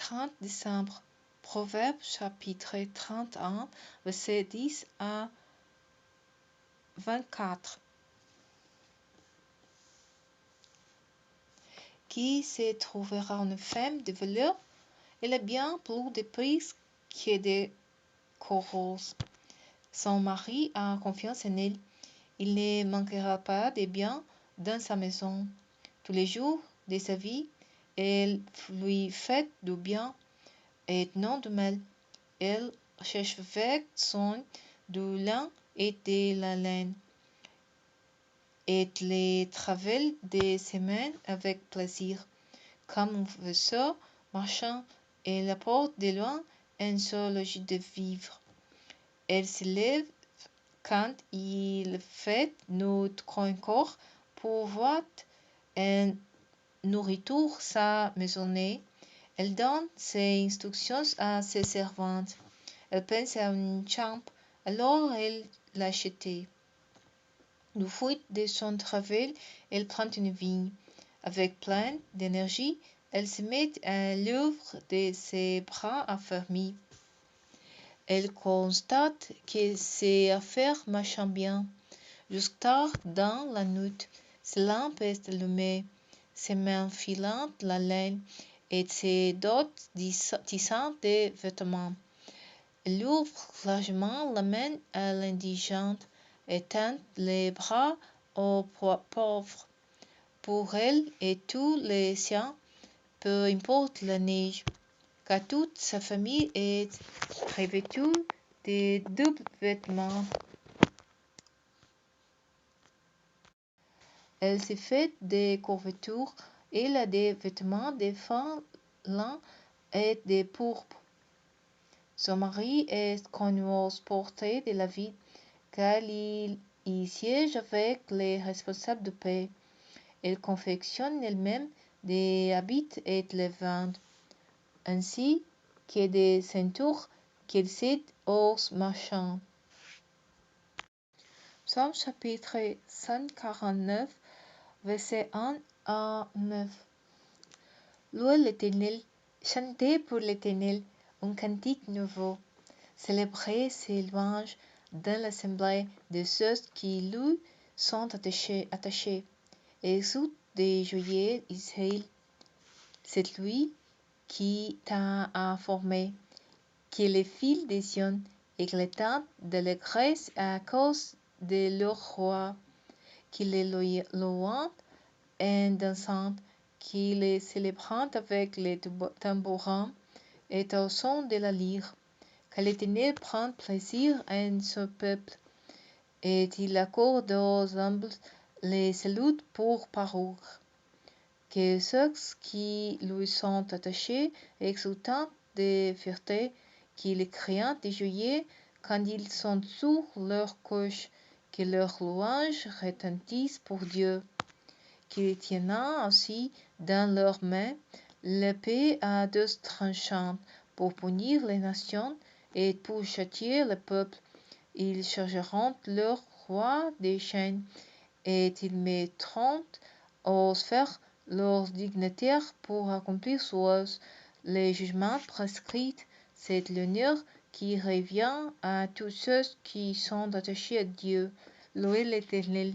30 décembre. Proverbe chapitre 31, versets 10 à 24. Qui se trouvera une femme de valeur? Elle a bien plus de prix que des coraux. Son mari a confiance en elle. Il ne manquera pas de bien dans sa maison. Tous les jours de sa vie, elle lui fait du bien et non du mal. Elle cherche avec soin du lin et de la laine, et les travaille des semaines avec plaisir. Comme un vaisseau marchand, elle apporte de loin un seul logis de vivre. Elle se lève quand il fait notre corps pour voir un nourriture sa maisonnée. Elle donne ses instructions à ses servantes. Elle pense à une chambre, alors elle l'achète. Du fruit de son travail, elle prend une vigne. Avec plein d'énergie, elle se met à l'œuvre de ses bras affermis. Elle constate que ses affaires marchent bien. Jusque tard dans la nuit, ses lampes est allumées, ses mains filant la laine et ses doigts tissant des vêtements. Elle ouvre largement la main à l'indigente et tend les bras aux pauvres. Pour elle et tous les siens, peu importe la neige, car toute sa famille est revêtue de doubles vêtements. Elle se fait des couvertures, elle a des vêtements de fin lin et de pourpre. Son mari est connu aux portes de la ville, car il y siège avec les responsables de paix. Elle confectionne elle-même des habits et les vend, ainsi que des ceintures qu'elle cède aux marchands. Psaume chapitre 149, versets 1 à 9. Louez l'Éternel, chantez pour l'Éternel un cantique nouveau. Célébrez ses louanges dans l'assemblée de ceux qui lui sont attachés. Exulte de joyeux Israël. C'est lui qui t'a formé, qui est le fil des Sion, éclatant d'allégresse à cause de leur roi, qui les louant et dansant, qui les célébrant avec les tambourins et au son de la lyre. Que l'Éternel prend plaisir en son peuple, et il accorde aux humbles les saluts pour parure. Que ceux qui lui sont attachés exultant de fierté, qu'ils crient de joie quand ils sont sur leur couche, que leurs louanges retentissent pour Dieu, qu'ils tiennent aussi dans leurs mains l'épée à deux tranchants pour punir les nations et pour châtier le peuple. Ils chargeront leur roi des chaînes, et ils mettront aux fers leurs dignitaires pour accomplir sur eux les jugements prescrits. C'est l'honneur qui revient à tous ceux qui sont attachés à Dieu. Louez l'Éternel.